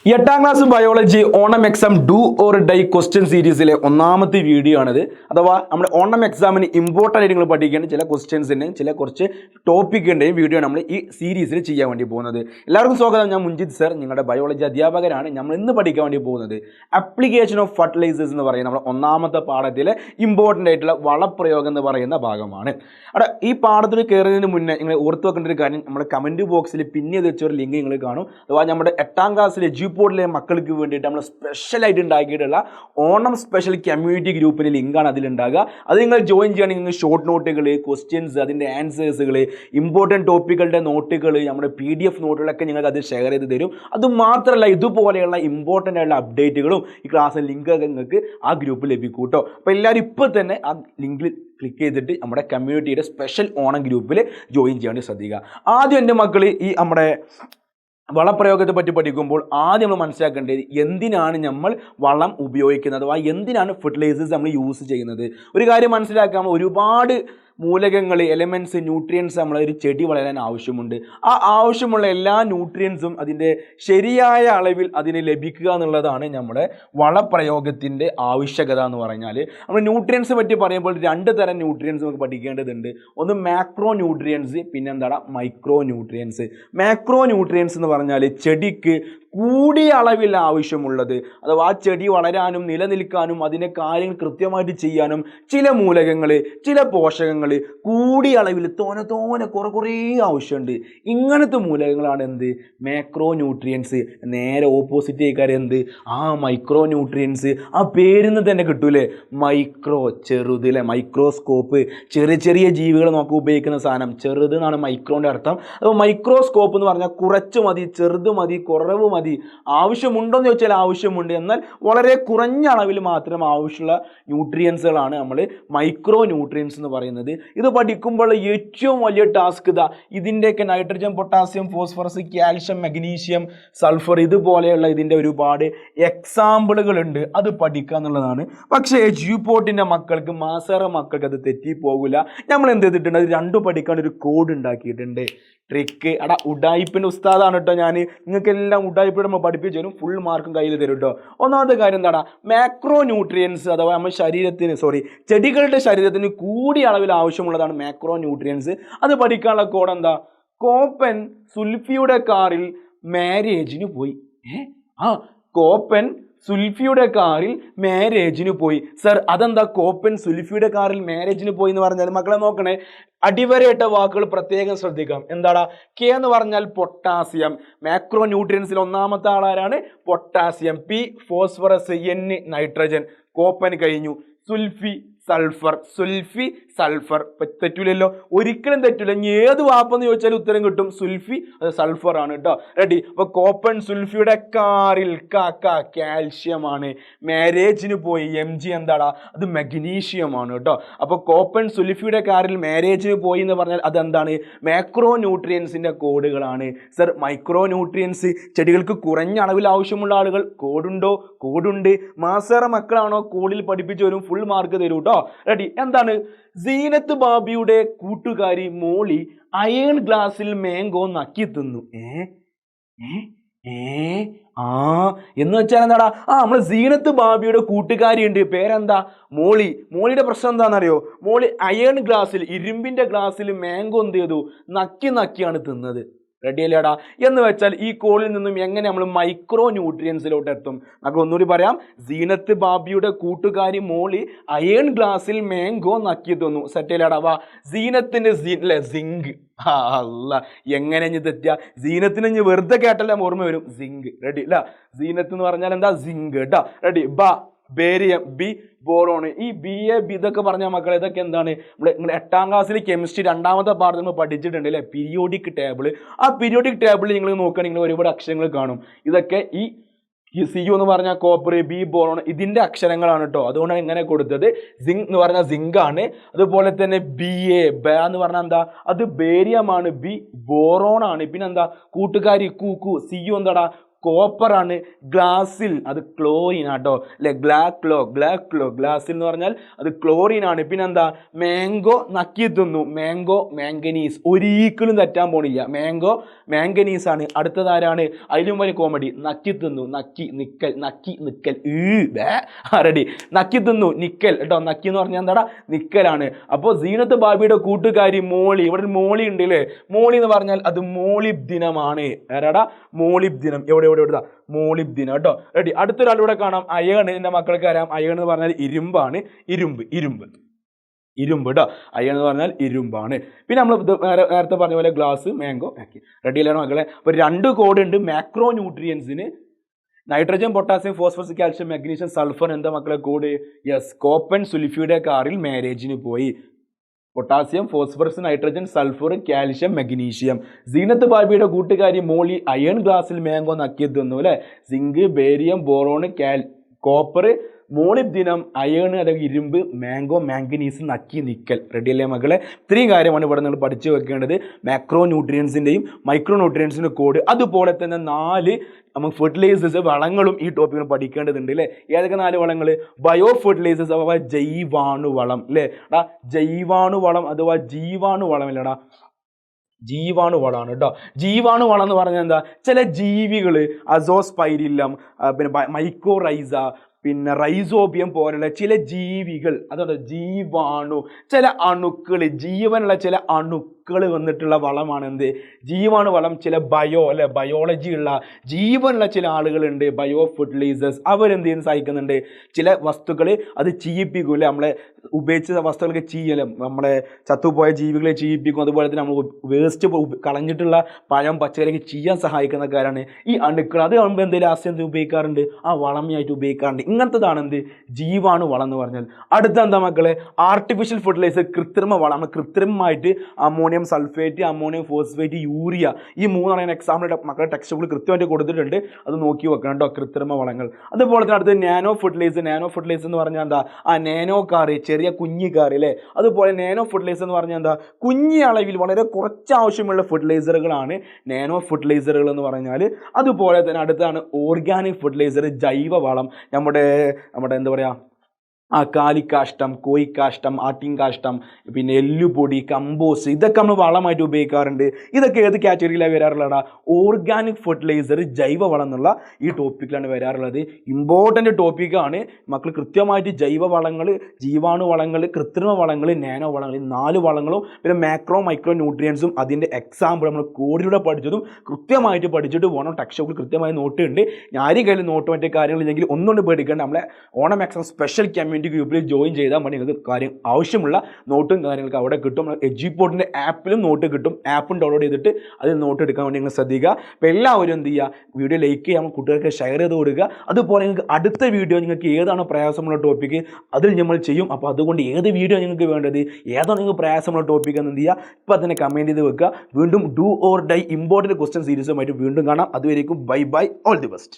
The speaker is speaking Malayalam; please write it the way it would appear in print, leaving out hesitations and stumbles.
എട്ടാം class biology Onam exam do or dye question സീരീസിലെ ഒന്നാമത്തെ വീഡിയോ ആണിത്. അഥവാ നമ്മുടെ ഓണം എക്സാമിന് ഇമ്പോർട്ടൻ്റ് ആയിട്ട് നിങ്ങൾ പഠിക്കേണ്ട ചില ക്വസ്റ്റ്യൻസിൻ്റെയും ചില കുറച്ച് ടോപ്പിക്കിൻ്റെയും വീഡിയോ ആണ് നമ്മൾ ഈ സീരീസിൽ ചെയ്യാൻ വേണ്ടി പോകുന്നത്. എല്ലാവർക്കും സ്വാഗതം. ഞാൻ മുൻജിത് സർ, നിങ്ങളുടെ ബയോളജി അധ്യാപകരാണ്. നമ്മൾ ഇന്ന് പഠിക്കാൻ വേണ്ടി പോകുന്നത് അപ്ലിക്കേഷൻ ഓഫ് ഫർട്ടിലൈസേഴ്സ് എന്ന് പറയുന്ന നമ്മുടെ ഒന്നാമത്തെ പാഠത്തിലെ ഇമ്പോർട്ടൻ്റ് ആയിട്ടുള്ള വളപ്രയോഗം എന്ന് പറയുന്ന ഭാഗമാണ്. അവിടെ ഈ പാഠത്തിൽ കയറുന്നതിന് മുന്നേ നിങ്ങൾ ഓർത്ത് വെക്കേണ്ട ഒരു കാര്യം, നമ്മുടെ കമൻറ്റ് ബോക്സിൽ പിന്നെ വെച്ചൊരു ലിങ്ക് നിങ്ങൾ കാണും. അഥവാ നമ്മുടെ എട്ടാം ക്ലാസ്സിലെ ബോർഡിലെ മക്കൾക്ക് വേണ്ടിയിട്ട് നമ്മൾ സ്പെഷ്യലായിട്ട് ഉണ്ടാക്കിയിട്ടുള്ള ഓണം സ്പെഷ്യൽ കമ്മ്യൂണിറ്റി ഗ്രൂപ്പിൻ്റെ ലിങ്കാണ് അതിലുണ്ടാകുക. അത് നിങ്ങൾ ജോയിൻ ചെയ്യുകയാണെങ്കിൽ നിങ്ങൾ ഷോർട്ട് നോട്ടുകൾ, ക്വസ്റ്റ്യൻസ്, അതിൻ്റെ ആൻസേഴ്സുകൾ, ഇമ്പോർട്ടൻറ്റ് ടോപ്പിക്കുകളുടെ നോട്ടുകൾ, നമ്മുടെ PDF നോട്ടുകളൊക്കെ നിങ്ങൾക്ക് അത് ഷെയർ ചെയ്ത് തരും. അതുമാത്രമല്ല ഇതുപോലെയുള്ള ഇമ്പോർട്ടൻ്റ് ആയിട്ടുള്ള അപ്ഡേറ്റുകളും ഈ ക്ലാസ്സിൽ ലിങ്കൊക്കെ നിങ്ങൾക്ക് ആ ഗ്രൂപ്പിൽ ലഭിക്കും കേട്ടോ. അപ്പോൾ എല്ലാവരും ഇപ്പോൾ തന്നെ ആ ലിങ്കിൽ ക്ലിക്ക് ചെയ്തിട്ട് നമ്മുടെ കമ്മ്യൂണിറ്റിയുടെ സ്പെഷ്യൽ ഓണം ഗ്രൂപ്പിൽ ജോയിൻ ചെയ്യാൻ വേണ്ടി ശ്രദ്ധിക്കുക. ആദ്യം എൻ്റെ മക്കൾ ഈ നമ്മുടെ വളപ്രയോഗത്തെ പറ്റി പഠിക്കുമ്പോൾ ആദ്യം നമ്മൾ മനസ്സിലാക്കേണ്ടത് എന്തിനാണ് നമ്മൾ വളം ഉപയോഗിക്കുന്നത്, അഥവാ എന്തിനാണ് ഫെർട്ടിലൈസേഴ്സ് നമ്മൾ യൂസ് ചെയ്യുന്നത്. ഒരു കാര്യം മനസ്സിലാക്കാം, ഒരുപാട് മൂലകങ്ങൾ, എലമെൻറ്റ്സ്, ന്യൂട്രിയൻസ് നമ്മളെ ഒരു ചെടി വളരാൻ ആവശ്യമുണ്ട്. ആ ആവശ്യമുള്ള എല്ലാ ന്യൂട്രിയൻസും അതിൻ്റെ ശരിയായ അളവിൽ അതിന് ലഭിക്കുക എന്നുള്ളതാണ് നമ്മുടെ വളപ്രയോഗത്തിൻ്റെ ആവശ്യകത എന്ന് പറഞ്ഞാൽ. നമ്മൾ ന്യൂട്രിയൻസ് പറ്റി പറയുമ്പോൾ രണ്ട് തരം ന്യൂട്രിയൻസ് നമുക്ക് പഠിക്കേണ്ടതുണ്ട്. ഒന്ന് മാക്രോ ന്യൂട്രിയൻസ്, പിന്നെ എന്താണ് മൈക്രോ ന്യൂട്രിയൻസ്. മാക്രോ ന്യൂട്രിയൻസ് എന്ന് പറഞ്ഞാൽ ചെടിക്ക് കൂടിയ അളവിൽ ആവശ്യമുള്ളത്, അഥവാ ആ ചെടി വളരാനും നിലനിൽക്കാനും അതിനെ കാര്യങ്ങൾ കൃത്യമായിട്ട് ചെയ്യാനും ചില മൂലകങ്ങൾ, ചില പോഷകങ്ങൾ കൂടിയ അളവിൽ തോനെ കുറേ ആവശ്യമുണ്ട്. ഇങ്ങനത്തെ മൂലകങ്ങളാണ് എന്ത്, മാക്രോ ന്യൂട്രിയൻസ്. നേരെ ഓപ്പോസിറ്റ് ആയിക്കാരം എന്ത്, മൈക്രോ ന്യൂട്രിയൻസ്. ആ പേരിന്ന് തന്നെ കിട്ടൂലേ, മൈക്രോ, ചെറുതിലെ, മൈക്രോസ്കോപ്പ്, ചെറിയ ജീവികൾ നമുക്ക് ഉപയോഗിക്കുന്ന സാധനം, ചെറുത് എന്നാണ് മൈക്രോൻ്റെ അർത്ഥം. അപ്പോൾ മൈക്രോസ്കോപ്പ് എന്ന് പറഞ്ഞാൽ കുറച്ച് മതി, ചെറുത് മതി, കുറവ് മതി. ആവശ്യമുണ്ടോ എന്ന് ചോദിച്ചാൽ ആവശ്യമുണ്ട്, എന്നാൽ വളരെ കുറഞ്ഞ അളവിൽ മാത്രം ആവശ്യമുള്ള ന്യൂട്രിയൻസുകളാണ് നമ്മൾ മൈക്രോ ന്യൂട്രിയൻസ് എന്ന് പറയുന്നത്. ഇത് പഠിക്കുമ്പോൾ ഏറ്റവും വലിയ ടാസ്ക് ഇതിൻ്റെയൊക്കെ nitrogen, potassium, phosphorus, calcium, magnesium, sulphur, ഇതുപോലെയുള്ള ഇതിൻ്റെ ഒരുപാട് എക്സാമ്പിളുകളുണ്ട്. അത് പഠിക്കുക എന്നുള്ളതാണ്. പക്ഷേ ജ്യൂപോർട്ടിൻ്റെ മക്കൾക്ക്, മാസറ മക്കൾക്ക് അത് തെറ്റിപ്പോകില്ല. നമ്മൾ എന്ത് ചെയ്തിട്ടുണ്ട്, അത് രണ്ടും പഠിക്കാൻ ഒരു കോഡ് ഉണ്ടാക്കിയിട്ടുണ്ട്. ട്രിക്ക് ഉഡായിപ്പിൻ്റെ ഉസ്താദാണ് കേട്ടോ ഞാൻ. നിങ്ങൾക്കെല്ലാം ഉഡായിപ്പിടെ നമ്മൾ പഠിപ്പിച്ചു തരും, ഫുൾ മാർക്കും കയ്യിൽ തരും കേട്ടോ. ഒന്നാമത്തെ കാര്യം എന്താണ്, മാക്രോ ന്യൂട്രിയൻസ് അഥവാ നമ്മുടെ ചെടികളുടെ ശരീരത്തിന് കൂടിയ അളവിൽ ആവശ്യമുള്ളതാണ് മാക്രോ ന്യൂട്രിയൻസ്. അത് പഠിക്കാനുള്ള കോഡ് എന്താ, കോപ്പൻ സുൽഫിയുടെ കാറിൽ മാരേജിന് പോയി. കോപ്പൻ സുൽഫിയുടെ കാറിൽ മാരേജിന് പോയി. സർ അതെന്താ കോപ്പൻ സുൽഫിയുടെ കാറിൽ മാരേജിന് പോയി എന്ന് പറഞ്ഞാൽ മക്കളെ നോക്കണേ, അടിവരയിട്ട വാക്കുകൾ പ്രത്യേകം ശ്രദ്ധിക്കാം. എന്താടാ, കെ എന്ന് പറഞ്ഞാൽ പൊട്ടാസ്യം, മാക്രോ ന്യൂട്രിയൻസിൽ ഒന്നാമത്തെ ആളാരാണ്, potassium. P phosphorus, N nitrogen, Koppan കഴിഞ്ഞു. സുൽഫി സൾഫർ തെറ്റൂലല്ലോ, ഒരിക്കലും തെറ്റൂല. ഇനി ഏത് വാപ്പെന്ന് ചോദിച്ചാൽ ഉത്തരം കിട്ടും, സുൽഫി അത് സൾഫർ ആണ് കേട്ടോ. റെഡി? അപ്പൊ കോപ്പൺ സുൽഫിയുടെ കാറിൽ കാൽഷ്യം ആണ്. മാരേജിന് പോയി, Mg എന്താടാ, അത് മഗ്നീഷ്യം ആണ് കേട്ടോ. അപ്പൊ കോപ്പൺ സുൽഫിയുടെ കാറിൽ മാരേജിന് പോയി എന്ന് പറഞ്ഞാൽ അതെന്താണ്, മാക്രോ ന്യൂട്രിയൻസിന്റെ കോഡുകളാണ്. സർ മൈക്രോ ന്യൂട്രിയൻസ് ചെടികൾക്ക് കുറഞ്ഞ അളവിൽ ആവശ്യമുള്ള ആളുകൾ, കോഡുണ്ടോ? കോഡുണ്ട്. മാസറ മക്കളാണോ കോഡിൽ പഠിപ്പിച്ചു വരും, ഫുൾ മാർക്ക് തരൂ കേട്ടോ. റെഡി? എന്താണ്, സീനത്ത് ബാബിയുടെ കൂട്ടുകാരി മോളി അയൺ ഗ്ലാസ്സിൽ മാംഗോ നക്കി തിന്നു. എന്ന് വെച്ചാൽ എന്താടാ, നമ്മള് സീനത്ത് ബാബിയുടെ കൂട്ടുകാരി ഉണ്ട്, പേരെന്താ, മോളി. മോളിയുടെ പ്രശ്നം എന്താണെന്നറിയോ, മോളി അയൺ ഗ്ലാസ്സിൽ, ഇരുമ്പിന്റെ ഗ്ലാസ്സിൽ മാംഗോ എന്ത് ചെയ്തു, നക്കിയാണ് തിന്നത്. റെഡി അല്ലേടാ? എന്ന് വെച്ചാൽ ഈ കോളിൽ നിന്നും എങ്ങനെ നമ്മൾ മൈക്രോ ന്യൂട്രിയൻസിലോട്ട് എത്തും? നമുക്ക് ഒന്നുകൂടി പറയാം. സീനത്ത് ബാബിയുടെ കൂട്ടുകാരി മോളി അയൺ ഗ്ലാസ്സിൽ മാംഗോ നക്കി തന്നു. സെറ്റ് അല്ലേടാ? സീനത്തിന്റെ സിങ്ക്. അല്ല, എങ്ങനെ ഇനി തെറ്റുക, സീനത്തിന് ഇനി വെറുതെ കേട്ടല്ലേ ഓർമ്മ വരും, സിങ്ക്. റെഡി അല്ല? സീനത്ത് എന്ന് പറഞ്ഞാൽ എന്താ, സിങ്ക് കേട്ടോ. റെഡി? Barium, B boron. ഈ BA B ഇതൊക്കെ പറഞ്ഞ മക്കളെ, ഇതൊക്കെ എന്താണ്, നിങ്ങൾ എട്ടാം ക്ലാസ്സിൽ കെമിസ്ട്രി രണ്ടാമത്തെ പാഠത്തിൽ നമ്മൾ പഠിച്ചിട്ടുണ്ട് അല്ലേ, പീരിയോഡിക് ടേബിൾ. ആ പീരിയോഡിക് ടേബിളിൽ നിങ്ങൾ നോക്കുകയാണെങ്കിൽ ഒരുപാട് അക്ഷരങ്ങൾ കാണും. ഇതൊക്കെ ഈ CU എന്ന് പറഞ്ഞാൽ കോപ്പർ, B ബോറോൺ, ഇതിന്റെ അക്ഷരങ്ങളാണ് കേട്ടോ. അതുകൊണ്ടാണ് ഇങ്ങനെ കൊടുത്തത്. സിങ്ക് എന്ന് പറഞ്ഞാൽ സിങ്ക് ആണ്. അതുപോലെ തന്നെ BA എന്ന് പറഞ്ഞാൽ എന്താ, അത് ബേരിയം ആണ്. B ബോറോൺ ആണ്. പിന്നെ എന്താ, കൂട്ടുകാരി CU എന്താടാ, കോപ്പർ ആണ്. ഗ്ലാസിൽ അത് ക്ലോറിൻ ആട്ടോ അല്ലെ, ഗ്ലാസിൽ എന്ന് പറഞ്ഞാൽ അത് ക്ലോറിൻ ആണ്. പിന്നെന്താ, മാംഗോ നക്കി തിന്നു, മാംഗോ മാംഗനീസ്, ഒരിക്കലും തെറ്റാൻ പോണില്ല, മാംഗോ മാംഗനീസ് ആണ്. അടുത്തതാരാണ്, അതിലും വലിയ കോമഡി, നക്കി തിന്നു, നക്കി നിക്കൽ റെഡി, നക്കി തിന്നു നിക്കൽ കേട്ടോ, നക്കി എന്ന് പറഞ്ഞാൽ എന്താടാ, നിക്കലാണ്. അപ്പോൾ സീനത്ത് ബാബിയുടെ കൂട്ടുകാരി മോളി, ഇവിടെ ഒരു മോളി ഉണ്ട് അല്ലേ, മോളി എന്ന് പറഞ്ഞാൽ അത് മോളിബ്ദിനമാണ്. ആരാടാ, മോളിബ്ദിനം. എവിടെ മോളിബ്ദിനം കേട്ടോ. റെഡി. അടുത്തൊരാളിവിടെ കാണാം, അയൺ. എൻ്റെ മക്കൾക്ക് അറിയാം, അയൺ എന്ന് പറഞ്ഞാൽ ഇരുമ്പാണ്, ഇരുമ്പ് കേട്ടോ, അയൺ എന്ന് പറഞ്ഞാൽ ഇരുമ്പാണ്. പിന്നെ നമ്മൾ നേരത്തെ പറഞ്ഞ പോലെ ഗ്ലാസ്, മാംഗോ ആക്കി. റെഡി അല്ലാണ് മക്കളെ? അപ്പോൾ 2 കോഡ് ഉണ്ട് മാക്രോ ന്യൂട്രിയൻസിന്. Nitrogen, potassium, phosphorus, calcium, magnesium, sulphur. എന്താ മക്കളെ കോഡ്? യെസ്, കോപ്പൻ സുലിഫിയുടെ കാറിൽ മാരേജിന് പോയി. Potassium, phosphorus, nitrogen, sulphur, calcium, magnesium. Zeenath ബാബിയുടെ കൂട്ടുകാരി മോളി അയൺ ഗ്ലാസിൽ മാംഗോ നക്കിയത് തന്നു അല്ലെ. Zinc, barium, boron, copper, molybdenum, iron അല്ലെങ്കിൽ ഇരുമ്പ്, മാംഗോ മാംഗനീസ്, നക്കി നിക്കൽ. റെഡി അല്ലേ മക്കളെ? ഇത്രയും കാര്യമാണ് ഇവിടെ നിങ്ങൾ പഠിച്ചു വെക്കേണ്ടത്. മാക്രോ ന്യൂട്രിയൻസിൻ്റെയും മൈക്രോ ന്യൂട്രിയൻസിൻ്റെ കോഡ്. അതുപോലെ തന്നെ 4 നമുക്ക് ഫെർട്ടിലൈസേഴ്സ്, വളങ്ങളും ഈ ടോപ്പിക്കിൽ പഠിക്കേണ്ടതുണ്ട് അല്ലേ. ഏതൊക്കെ 4 വളങ്ങൾ? ബയോ ഫെർട്ടിലൈസേഴ്സ് അഥവാ ജൈവാണുവളം അല്ലേ. ജൈവാണുവളം അഥവാ ജീവാണുവളം അല്ലേടാ, ജീവാണുവളമാണ് കേട്ടോ. ജീവാണുവളം എന്ന് പറഞ്ഞാൽ എന്താ, ചില ജീവികൾ അസോസ്പൈരില്ലം, പിന്നെ മൈക്കോറൈസ, പിന്നെ റൈസോബിയം പോലുള്ള ചില ജീവികൾ, അതുകൊണ്ട് ജീവാണു, ചില അണുക്കൾ, ജീവനുള്ള ചില അണുക്കൾ വന്നിട്ടുള്ള വളമാണ് എന്ത്, ജീവാണു വളം. ചില ബയോളജി ഉള്ള ജീവനുള്ള ചില ആളുകളുണ്ട്, ബയോ ഫെർട്ടിലൈസേഴ്സ്. അവരെന്ത് ചെയ്യുന്നു, സഹായിക്കുന്നുണ്ട്. ചില വസ്തുക്കൾ അത് ചെയ്യിപ്പിക്കും അല്ലേ, നമ്മളെ ഉപയോഗിച്ച വസ്തുക്കളൊക്കെ ചെയ്യലും, നമ്മളെ ചത്തുപോയ ജീവികളെ ചെയ്യിപ്പിക്കും. അതുപോലെ തന്നെ നമ്മൾ വേസ്റ്റ് കളഞ്ഞിട്ടുള്ള പഴം, പച്ചക്കറിക്ക് ചെയ്യാൻ സഹായിക്കുന്ന കാര്യമാണ് ഈ അണുക്കൾ. അത് ആകുമ്പോൾ എന്തെങ്കിലും ആശയം ഉപയോഗിക്കാറുണ്ട്, ആ വളമായിട്ട് ഉപയോഗിക്കാറുണ്ട്. ഇങ്ങനത്തതാണ് എന്ത്, ജീവാണു വളം എന്ന് പറഞ്ഞാൽ. അടുത്ത എന്താ മക്കളെ, ആർട്ടിഫിഷ്യൽ ഫെർട്ടിലൈസർ, കൃത്രിമ വളം. കൃത്രിമമായിട്ട് ammonium sulphate, ammonium phosphate, urea, ഈ 3 എക്സാമ്പിൾ മക്കളുടെ ടെക്സ്റ്റ് ബുക്കിൽ കൃത്യമായിട്ട് കൊടുത്തിട്ടുണ്ട്. അത് നോക്കി വെക്കണം കേട്ടോ, കൃത്രിമ വളങ്ങൾ. അതുപോലെ തന്നെ അടുത്ത് നാനോ ഫെർട്ടിലൈസർ. നാനോ ഫെർട്ടിലൈസർ എന്ന് പറഞ്ഞാൽ എന്താ, നാനോ കാർ, ചെറിയ കുഞ്ഞി കാർ അല്ലേ. അതുപോലെ നാനോ ഫെർട്ടിലൈസർ എന്ന് പറഞ്ഞാൽ എന്താ, കുഞ്ഞി അളവിൽ വളരെ കുറച്ച് ആവശ്യമുള്ള ഫെർട്ടിലൈസറുകളാണ് നാനോ ഫെർട്ടിലൈസറുകൾ എന്ന് പറഞ്ഞാൽ. അതുപോലെ തന്നെ അടുത്താണ് ഓർഗാനിക് ഫെർട്ടിലൈസർ, ജൈവ വളം. നമ്മുടെ എന്താ പറയുക, കാലിക്കാഷ്ടം, കോഴിക്കാഷ്ടം, ആട്ടിൻകാഷ്ടം, പിന്നെ എല്ലുപൊടി, കമ്പോസ്റ്റ്, ഇതൊക്കെ നമ്മൾ വളമായിട്ട് ഉപയോഗിക്കാറുണ്ട്. ഇതൊക്കെ ഏത് കാറ്റഗറിയിലാണ് വരാറുള്ളതാ, ഓർഗാനിക് ഫെർട്ടിലൈസർ, ജൈവ വളം എന്നുള്ള ഈ ടോപ്പിക്കിലാണ് വരാറുള്ളത്. ഇമ്പോർട്ടൻ്റ് ടോപ്പിക്കാണ് മക്കൾ. കൃത്യമായിട്ട് ജൈവ വളങ്ങൾ, ജീവാണു വളങ്ങൾ, കൃത്രിമ വളങ്ങൾ, നാനോ വളങ്ങൾ, ഈ 4 വളങ്ങളും പിന്നെ മാക്രോ മൈക്രോ ന്യൂട്രിയൻസും അതിൻ്റെ എക്സാമ്പിൾ നമ്മൾ കോഡിലൂടെ പഠിച്ചതും കൃത്യമായിട്ട് പഠിച്ചിട്ട് പോകണം. ടെക്സ്റ്റ് ബുക്കിൽ കൃത്യമായി നോട്ട് ഉണ്ട്. ആരും കയ്യിൽ നോട്ട് മറ്റേ കാര്യങ്ങളില്ലെങ്കിൽ ഒന്നുകൊണ്ട് പേടിക്കേണ്ട, നമ്മളെ ഓണം എക്സാം സ്പെഷ്യൽ കമ്മ്യൂണിറ്റി ഗ്രൂപ്പിൽ ജോയിൻ ചെയ്താൽ മതി. നിങ്ങൾക്ക് കാര്യം ആവശ്യമുള്ള നോട്ടും കാര്യങ്ങളൊക്കെ അവിടെ കിട്ടും. എഡ്യൂപോർട്ടിൻ്റെ ആപ്പിലും നോട്ട് കിട്ടും. ആപ്പും ഡൗൺലോഡ് ചെയ്തിട്ട് അതിൽ നോട്ട് എടുക്കാൻ വേണ്ടി നിങ്ങൾ ശ്രദ്ധിക്കുക. അപ്പോൾ എല്ലാവരും എന്ത് ചെയ്യുക, വീഡിയോ ലൈക്ക് ചെയ്യാം, കുട്ടികൾക്ക് ഷെയർ ചെയ്ത് കൊടുക്കുക. അതുപോലെ നിങ്ങൾക്ക് അടുത്ത വീഡിയോ നിങ്ങൾക്ക് ഏതാണ് പ്രയാസമുള്ള ടോപ്പിക്ക് അതിൽ നമ്മൾ ചെയ്യും. അപ്പോൾ അതുകൊണ്ട് ഏത് വീഡിയോ നിങ്ങൾക്ക് വേണ്ടത്, ഏതാണ് നിങ്ങൾക്ക് പ്രയാസമുള്ള ടോപ്പിക്ക് എന്ന് എന്ത് ചെയ്യുക, ഇപ്പോൾ തന്നെ കമൻറ്റ് ചെയ്ത് വെക്കുക. വീണ്ടും do or die important question സീരീസുമായിട്ട് വീണ്ടും കാണാം. അതുവരേക്കും bye bye, all the best.